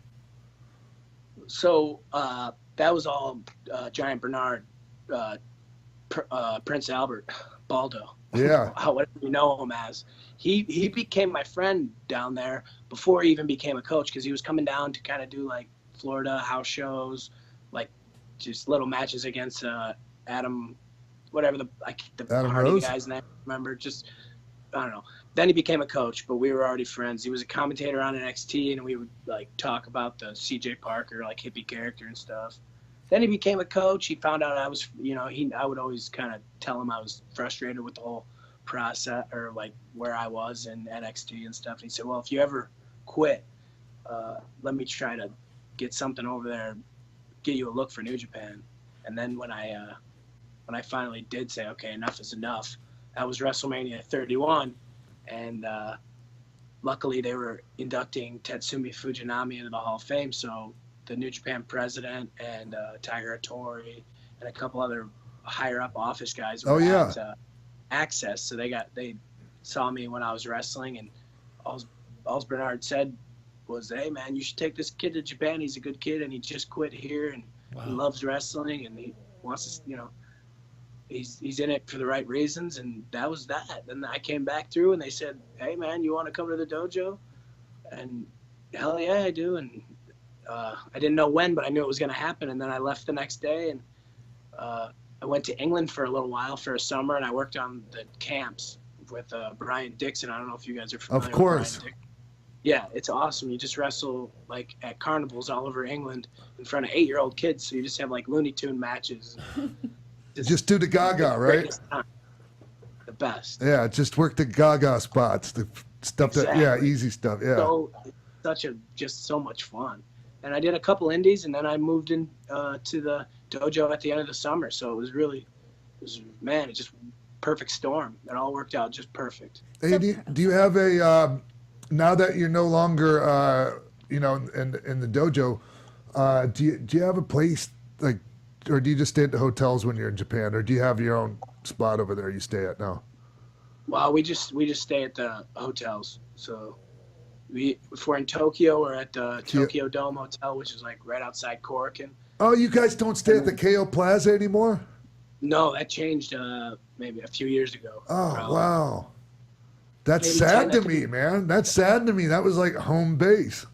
So that was all Giant Bernard, Prince Albert, Baldo. Yeah. Whatever you know him as. He became my friend down there before he even became a coach, because he was coming down to kind of do like Florida house shows, like just little matches against Adam, whatever the Adam Hardy Rose? guy's name. Remember, just I don't know. Then he became a coach, but we were already friends. He was a commentator on NXT, and we would like talk about the CJ Parker like hippie character and stuff. Then he became a coach. He found out I was, you know, I would always kind of tell him I was frustrated with the whole process, or like where I was in NXT and stuff. And he said, well, if you ever quit, let me try to get something over there, get you a look for New Japan. And then when I finally did say, okay, enough is enough, that was WrestleMania 31. And luckily they were inducting Tatsumi Fujinami into the Hall of Fame. So the New Japan president and Tiger Hattori and a couple other higher up office guys were at Access. So they saw me when I was wrestling, and all Bernard said was, hey man, you should take this kid to Japan. He's a good kid, and he just quit here, and he loves wrestling, and he wants to, you know, he's in it for the right reasons. And that was that. Then I came back through, and they said, hey man, you want to come to the dojo? And hell yeah, I do. And I didn't know when, but I knew it was going to happen. And then I left the next day, and I went to England for a little while for a summer, and I worked on the camps with Brian Dixon. I don't know if you guys are familiar Of course. with Brian Dixon. Yeah, it's awesome. You just wrestle like at carnivals all over England in front of 8-year-old kids. So you just have like Looney Tune matches. Just do the Gaga, right? The best. Yeah, just work the Gaga spots, the stuff Exactly. easy stuff. Yeah. So just so much fun. And I did a couple indies, and then I moved in to the dojo at the end of the summer. So it's just perfect storm. It all worked out just perfect. Hey, do you have a now that you're no longer in the dojo, do you have a place like, or do you just stay at the hotels when you're in Japan, or do you have your own spot over there you stay at now? Well, we just stay at the hotels. So if we're in Tokyo, we're at the Tokyo Dome Hotel, which is like right outside Korakuen. Oh, you guys don't stay at the KO Plaza anymore? No, that changed maybe a few years ago. Oh, probably. wow. That's Maybe sad 10, to me, man. That's sad to me. That was like home base.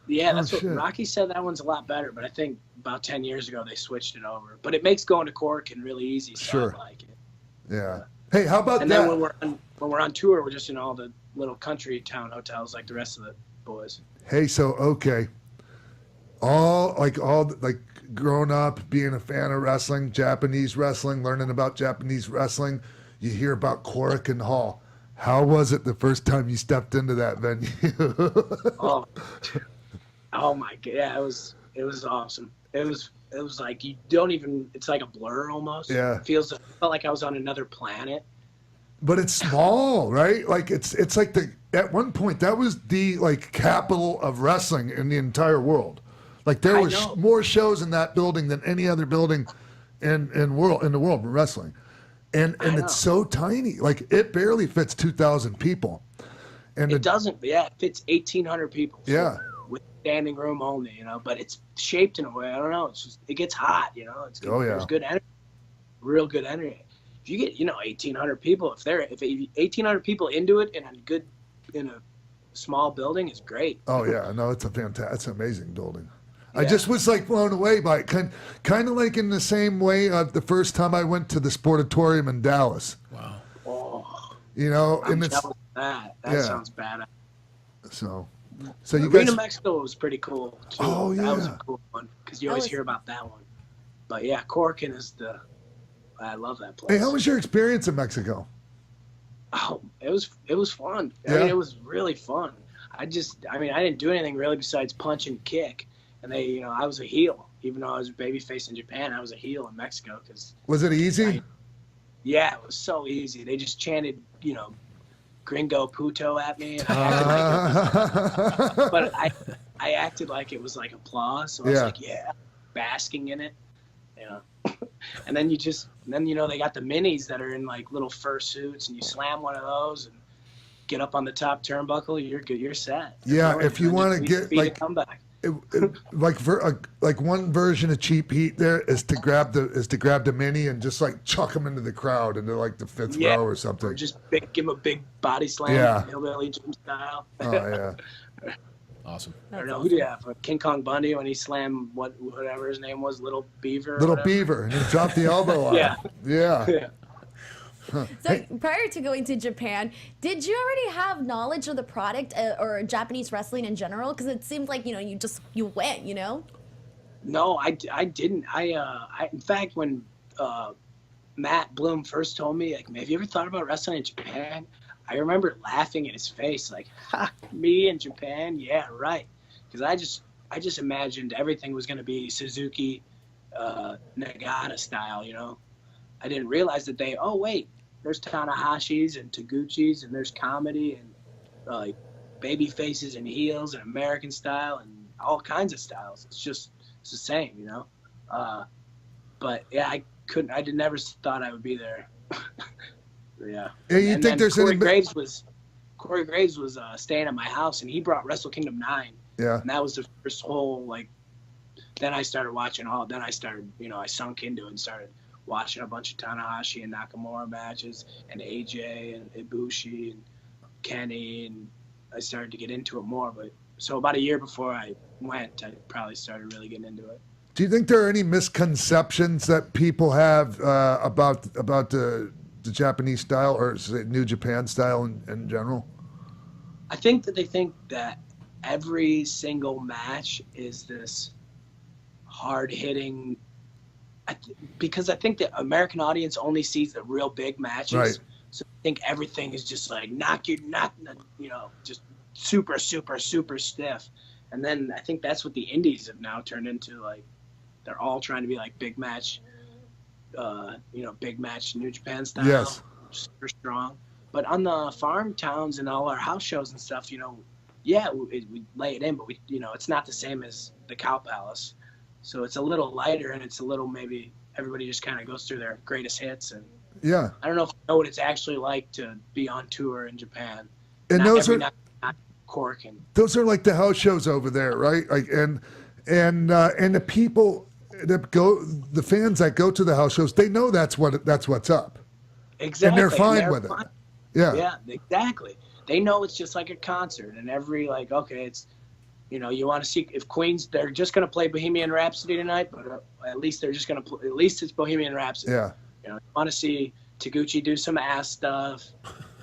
Yeah, that's shit. what Rocky said. That one's a lot better, but I think about 10 years ago they switched it over. But it makes going to Korakuen really easy, so Sure. I like it. Yeah. Hey, how about And that? then when we're on tour, we're just in all the little country town hotels like the rest of the boys. Hey, so okay, all growing up, being a fan of wrestling, Japanese wrestling, learning about Japanese wrestling, you hear about Korakuen Hall. How was it the first time you stepped into that venue? Oh my god, yeah, it was awesome. It was like you don't even. It's like a blur almost. Yeah. Felt like I was on another planet. But it's small, right? Like it's like at one point that was the like capital of wrestling in the entire world. Like there was more shows in that building than any other building in the world for wrestling. And it's so tiny. Like it barely fits 2,000 people. And It doesn't. Yeah, it fits 1,800 people. So Yeah. with standing room only, but it's shaped in a way. I don't know. It's just it gets hot. It's Oh, yeah. There's good energy, real good energy. If you get 1,800 people, if 1,800 people into it in a small building, is great. Oh yeah, no, it's it's an amazing building. I Yeah. just was like blown away by it, kind of like in the same way the first time I went to the Sportatorium in Dallas. Wow. Oh, And I'm it's jealous of that. That Yeah. sounds bad. so you Arena guys. Mexico was pretty cool too. Oh, That was yeah. a cool one because you always hear about that one. But yeah, Korakuen is I love that place. Hey, how was your experience in Mexico? Oh, it was fun. I Yeah? mean, it was really fun. I didn't do anything really besides punch and kick. And I was a heel, even though I was a babyface in Japan. I was a heel in Mexico because Was it easy? Yeah, it was so easy. They just chanted, Gringo Puto at me, and but I acted like it was like applause. So I was like, yeah, basking in it, And then they got the minis that are in like little fur suits, and you slam one of those and get up on the top turnbuckle, you're good. You're set. Yeah, if you want to get like a comeback. Like one version of Cheap Heat there is to grab the mini and just like chuck them into the crowd into like the fifth row or something. Or just give him a big body slam, hillbilly Jim style. Oh yeah. Awesome. I don't know, who do you have? King Kong Bundy when he slammed whatever his name was, Little Beaver. Little Beaver, and he dropped the elbow on him. Yeah. So prior to going to Japan, did you already have knowledge of the product or Japanese wrestling in general? Because it seemed like you went. No, I didn't. I in fact when Matt Bloom first told me, like, have you ever thought about wrestling in Japan? I remember laughing in his face, like, ha, me in Japan? Yeah, right. Because I just imagined everything was going to be Suzuki Nagata style, I didn't realize that there's Tanahashis and Taguchis, and there's comedy and like baby faces and heels and American style and all kinds of styles. It's the same, But yeah, I never thought I would be there. Yeah. You think there's Corey Graves was staying at my house, and he brought Wrestle Kingdom 9. Yeah. And that was the first whole Then I started watching Then I started, I sunk into it and started watching a bunch of Tanahashi and Nakamura matches and AJ and Ibushi and Kenny, and I started to get into it more. But so about a year before I went, I probably started really getting into it. Do you think there are any misconceptions that people have about the Japanese style, or say New Japan style in general? I think that they think that every single match is this hard-hitting. Because I think the American audience only sees the real big matches, right. So I think everything is just like just super, super, super stiff. And then I think that's what the indies have now turned into. Like, they're all trying to be like big match, big match New Japan style, yes, super strong. But on the farm towns and all our house shows and stuff, we lay it in, but it's not the same as the Cow Palace. So it's a little lighter, and it's a little, maybe everybody just kind of goes through their greatest hits. And yeah, I don't know if you know what it's actually like to be on tour in Japan. And those are not corking. Those are like the house shows over there, right? Like and the people that go, the fans that go to the house shows, they know that's what's up. Exactly. And they're fine with it. Yeah. Yeah, exactly. They know it's just like a concert, and every it's. You want to see if Queens, they're just going to play Bohemian Rhapsody tonight, but at least they're just going to play, at least it's Bohemian Rhapsody. Yeah. You want to see Taguchi do some ass stuff.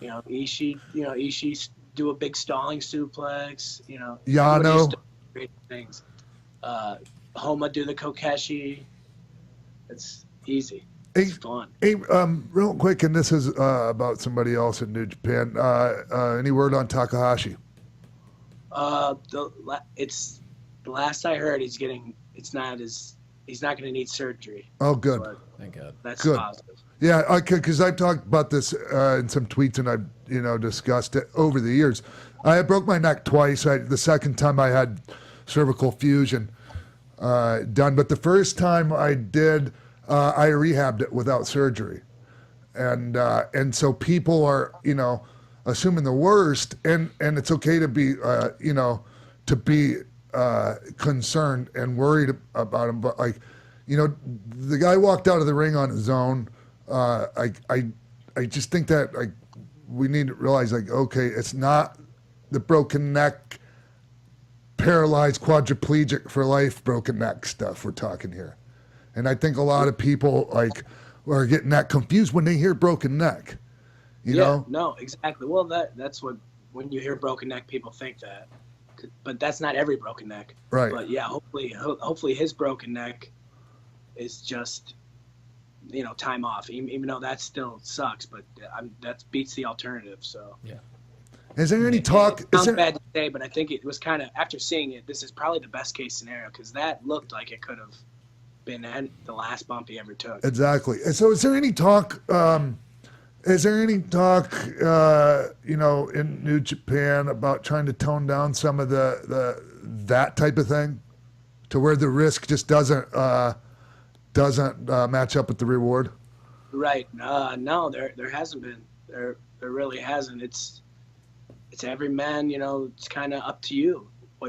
Ishii do a big stalling suplex. Yano. Great things. Homa do the Kokeshi. It's easy. It's fun. Hey, real quick, and this is about somebody else in New Japan. Any word on Takahashi? It's the last I heard. He's not going to need surgery. Oh, good. Thank God. That's good. positive. Yeah, because I've talked about this in some tweets, and I've discussed it over the years. I broke my neck twice. The second time I had cervical fusion done, but the first time I did, I rehabbed it without surgery, and so people are assuming the worst, and it's okay to be concerned and worried about him, but the guy walked out of the ring on his own. I just think that we need to realize okay, it's not the broken neck, paralyzed, quadriplegic for life, broken neck stuff we're talking here, and I think a lot of people are getting that confused when they hear broken neck. You know? No, exactly. Well, that's what, when you hear broken neck, people think that, but that's not every broken neck. Right. But yeah, hopefully his broken neck is just, time off. Even though that still sucks, but that beats the alternative. So yeah. Is there any talk? It sounds bad to say, but I think it was kind of, after seeing it, this is probably the best case scenario, because that looked like it could have been the last bump he ever took. Exactly. And so, is there any talk? In New Japan about trying to tone down some of that type of thing, to where the risk just doesn't match up with the reward? Right. No, there hasn't been. There really hasn't. It's every man. It's kind of up to you.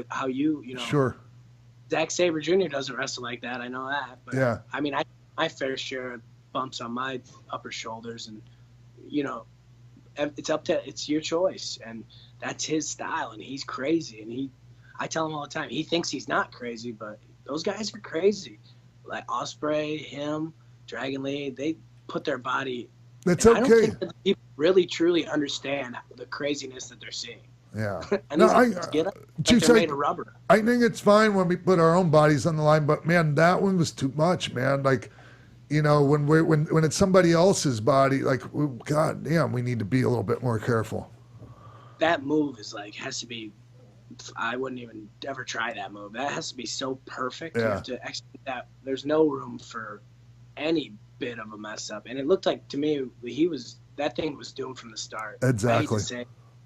How you. Sure. Zack Sabre Jr. doesn't wrestle like that. I know that. But yeah. I mean, my fair share of bumps on my upper shoulders, and it's your choice, and that's his style, and he's crazy, and I tell him all the time, he thinks he's not crazy, but those guys are crazy. Like Ospreay, him, Dragon Lee, they put their body. That's okay. I don't think that people really truly understand the craziness that they're seeing. Yeah. And they're made of rubber. I think it's fine when we put our own bodies on the line, but man, that one was too much, man. Like, when it's somebody else's body, like, God damn, we need to be a little bit more careful. That move has to be. I wouldn't even ever try that move. That has to be so perfect. Yeah. You have to execute that. There's no room for any bit of a mess up. And it looked like to me that thing was doomed from the start. Exactly. I hate to say,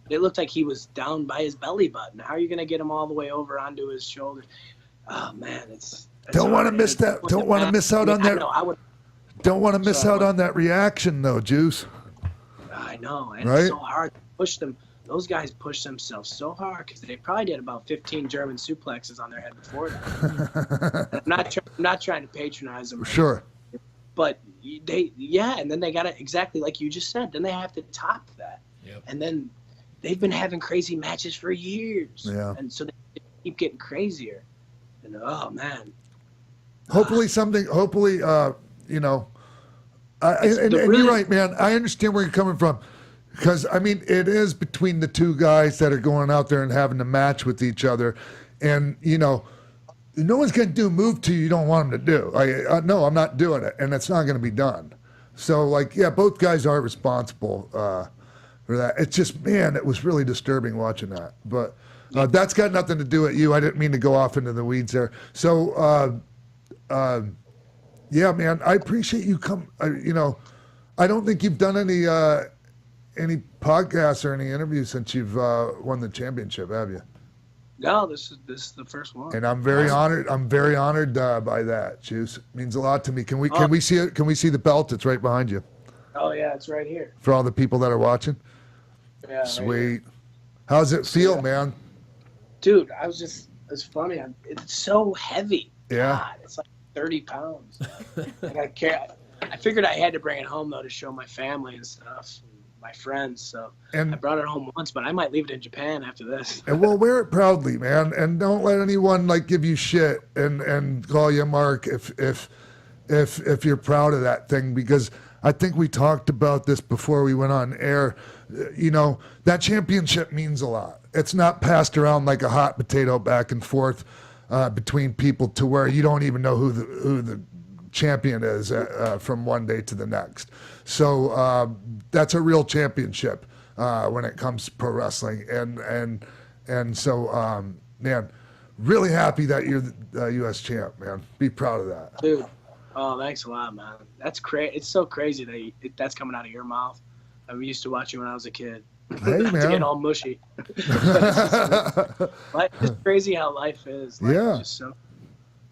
it looked like he was down by his belly button. How are you going to get him all the way over onto his shoulders? Oh man, don't want to miss that. Don't want to miss out on that. Don't want to miss out on that reaction though, Juice. I know, and right? It's so hard to push them. Those guys push themselves so hard because they probably did about 15 German suplexes on their head before that. I'm not trying to patronize them. Sure. But and then they got to, exactly like you just said, then they have to top that. Yep. And then they've been having crazy matches for years. Yeah. And so they keep getting crazier. And oh man. Hopefully, and you're right, man. I understand where you're coming from. Because, I mean, it is between the two guys that are going out there and having a match with each other. And, no one's going to do a move to you don't want them to do. No, I'm not doing it. And it's not going to be done. So, both guys are responsible for that. It's just, man, it was really disturbing watching that. But that's got nothing to do with you. I didn't mean to go off into the weeds there. So, yeah, man, I appreciate you I don't think you've done any podcasts or any interviews since you've won the championship, have you? No, this is the first one. And I'm very honored. I'm very honored by that, Juice. It means a lot to me. Can we see it? Can we see the belt? It's right behind you. Oh yeah, it's right here. For all the people that are watching. Yeah. Sweet. Right, How's it feel, man? Dude, it's funny. It's so heavy. Yeah. God, it's like 30 pounds. I figured I had to bring it home though to show my family and stuff. My friends, so I brought it home once, but I might leave it in Japan after this. And we'll wear it proudly, man, and don't let anyone give you shit and call you Mark if you're proud of that thing, because I think we talked about this before we went on air. That championship means a lot. It's not passed around like a hot potato back and forth between people to where you don't even know who the champion is from one day to the next. So that's a real championship when it comes to pro wrestling, and so man, really happy that you're the U.S. champ, man. Be proud of that, dude. Oh, thanks a lot, man. That's crazy. It's so crazy that that's coming out of your mouth. I used to watch you when I was a kid. Hey, man. To get all mushy. It's crazy how life is. Yeah. Just so.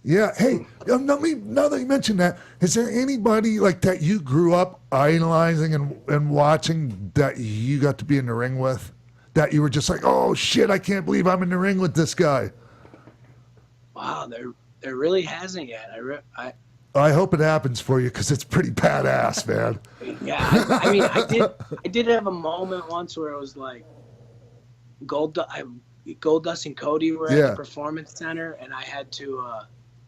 Yeah. Hey, now that you mentioned that, is there anybody like that you grew up idolizing and watching that you got to be in the ring with? That you were just like, oh shit, I can't believe I'm in the ring with this guy. Wow, there really hasn't yet. I hope it happens for you because it's pretty badass, man. Yeah, I mean, I did have a moment once where it was like Goldust and Cody were at the Performance Center, and I had to.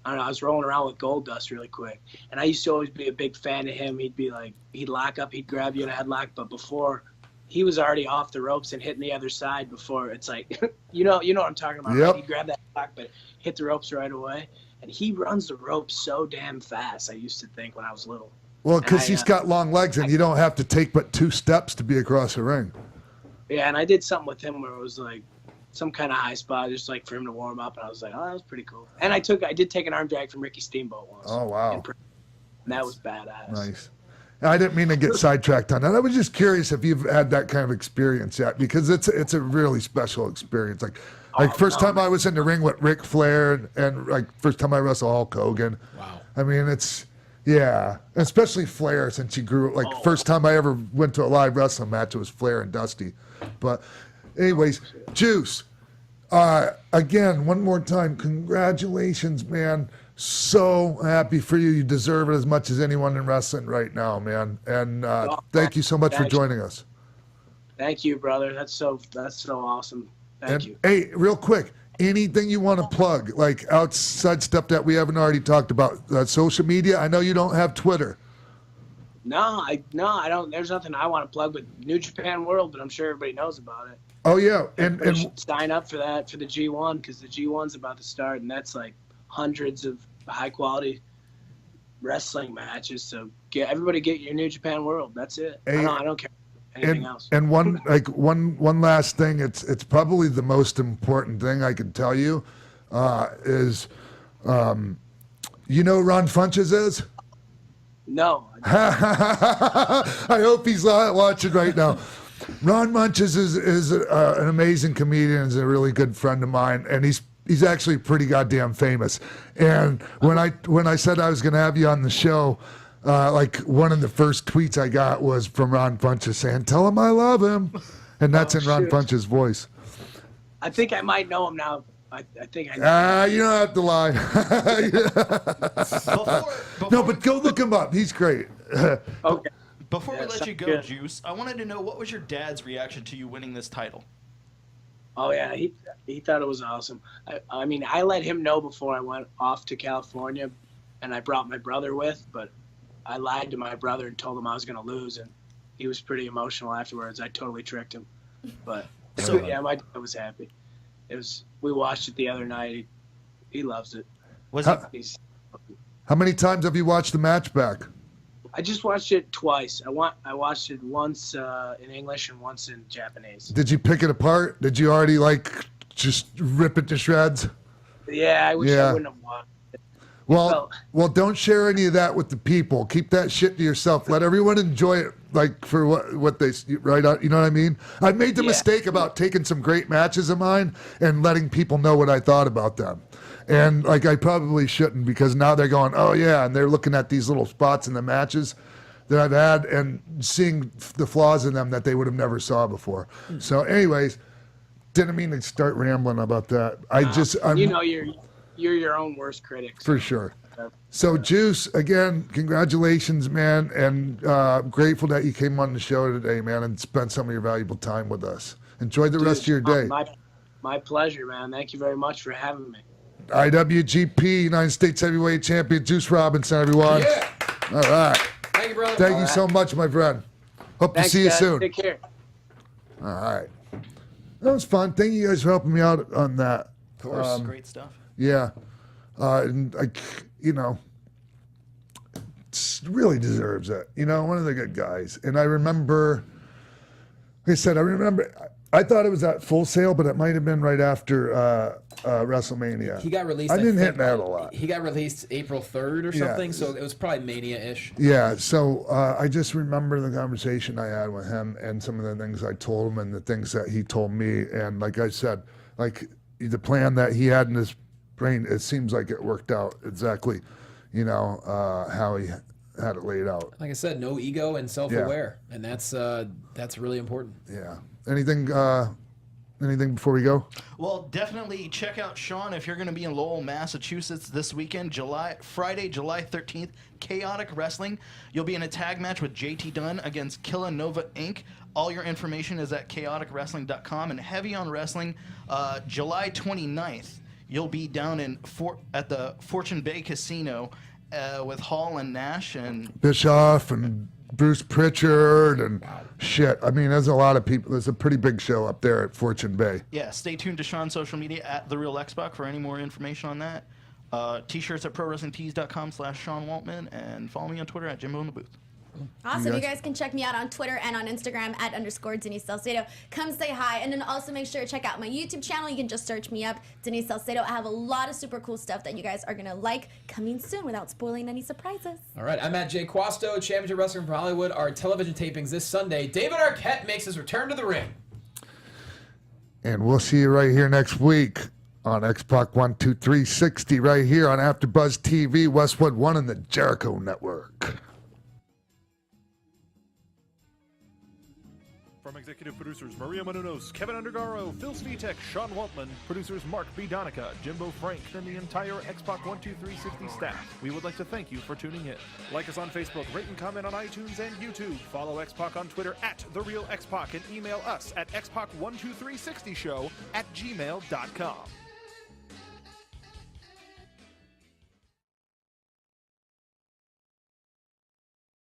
I don't know, I was rolling around with Goldust really quick. And I used to always be a big fan of him. He'd lock up, he'd grab you in a headlock. But before, he was already off the ropes and hitting the other side before. It's like, you know what I'm talking about. Yep. Right? He'd grab that lock, but hit the ropes right away. And he runs the ropes so damn fast, I used to think when I was little. Well, because he's got long legs and you don't have to take but 2 steps to be across the ring. Yeah, and I did something with him where it was like, some kind of high spot, just like for him to warm up. And I was like, oh, that was pretty cool. And I did take an arm drag from Ricky Steamboat once. Oh, wow. And that was badass. Nice. I didn't mean to get sidetracked on that. I was just curious if you've had that kind of experience yet, because it's a really special experience. Like first time I was in the ring with Ric Flair, and like first time I wrestled Hulk Hogan. Wow. I mean, especially Flair, since he grew like first time I ever went to a live wrestling match, it was Flair and Dusty. But anyways, Juice, again, one more time, congratulations, man. So happy for you. You deserve it as much as anyone in wrestling right now, man. And thank you so much for joining us. Thank you, brother. That's so awesome. Thank you. Hey, real quick, anything you want to plug, like outside stuff that we haven't already talked about, social media? I know you don't have Twitter. No, I don't. There's nothing I want to plug with New Japan World, but I'm sure everybody knows about it. Oh yeah, and should sign up for that for the G1, because the G1's about to start, and that's like hundreds of high quality wrestling matches. So get your New Japan World. That's it. I don't care anything else. And one last thing. It's probably the most important thing I can tell you is, you know who Ron Funches is? No. I hope he's watching right now. Ron Funches is an amazing comedian. He's a really good friend of mine, and he's actually pretty goddamn famous. And when I said I was going to have you on the show, like one of the first tweets I got was from Ron Funches saying, "Tell him I love him," and that's in Ron Funches' voice. I think I might know him now. I think I know. You don't have to lie. No, but go look him up. He's great. Okay. Before we let you go, Juice, I wanted to know, what was your dad's reaction to you winning this title? Oh yeah, he thought it was awesome. I mean, I let him know before I went off to California, and I brought my brother with, but I lied to my brother and told him I was going to lose, and he was pretty emotional afterwards. I totally tricked him, but yeah, my dad was happy. We watched it the other night. He loves it. How many times have you watched the match back? I just watched it twice. I watched it once in English and once in Japanese. Did you pick it apart? Did you already just rip it to shreds? Yeah, I wish I wouldn't have watched it. Well, don't share any of that with the people. Keep that shit to yourself. Let everyone enjoy it, like for what they right out. You know what I mean? I made the mistake about taking some great matches of mine and letting people know what I thought about them. And like I probably shouldn't, because now they're going, oh yeah, and they're looking at these little spots in the matches that I've had and seeing the flaws in them that they would have never saw before. So, anyways, didn't mean to start rambling about that. You're your own worst critic. For sure. So, Juice, again, congratulations, man, and grateful that you came on the show today, man, and spent some of your valuable time with us. Enjoy the rest of your day. My pleasure, man. Thank you very much for having me. IWGP United States Heavyweight Champion Juice Robinson, everyone. Yeah. All right. Thank you, brother. Thank you so much, my friend. Hope to see you soon. Take care. All right. That was fun. Thank you guys for helping me out on that. Of course. Great stuff. Yeah. And really deserves it. One of the good guys. And I remember, like I said, I thought it was at Full Sail, but it might have been right after WrestleMania. He got released. I didn't hit that a lot. He got released April 3rd or something, so it was probably Mania-ish. Yeah, so I just remember the conversation I had with him and some of the things I told him and the things that he told me. And like I said, like the plan that he had in his brain, it seems like it worked out exactly, how he had it laid out. Like I said, no ego and self-aware, and that's really important. Yeah. Anything before we go? Well, definitely check out Sean if you're going to be in Lowell, Massachusetts this weekend, Friday, July 13th, Chaotic Wrestling. You'll be in a tag match with JT Dunn against Killa Nova Inc. All your information is at chaoticwrestling.com. And Heavy on Wrestling, July 29th, you'll be down at the Fortune Bay Casino with Hall and Nash and Bischoff and Bruce Pritchard and shit. I mean, there's a lot of people. There's a pretty big show up there at Fortune Bay. Yeah, stay tuned to Sean's social media at The Real X-Pac for any more information on that. T-shirts at prowrestlingtees.com/Sean Waltman, and follow me on Twitter at Jimbo in the Booth. Awesome. You guys can check me out on Twitter and on Instagram at _ Denise Salcedo. Come say hi. And then also make sure to check out my YouTube channel. You can just search me up, Denise Salcedo. I have a lot of super cool stuff that you guys are going to like coming soon without spoiling any surprises. All right. I'm at Jay Quasto, Championship Wrestling from Hollywood. Our television tapings this Sunday. David Arquette makes his return to the ring. And we'll see you right here next week on X-Pac 12360 right here on AfterBuzz TV, Westwood One, and the Jericho Network. From executive producers Maria Menounos, Kevin Undergaro, Phil Svitek, Sean Waltman, producers Mark B. Donica, Jimbo Frank, and the entire X-Pac 12360 staff, we would like to thank you for tuning in. Like us on Facebook, rate and comment on iTunes and YouTube. Follow X-Pac on Twitter at TheRealXpac and email us at xpac12360show@gmail.com.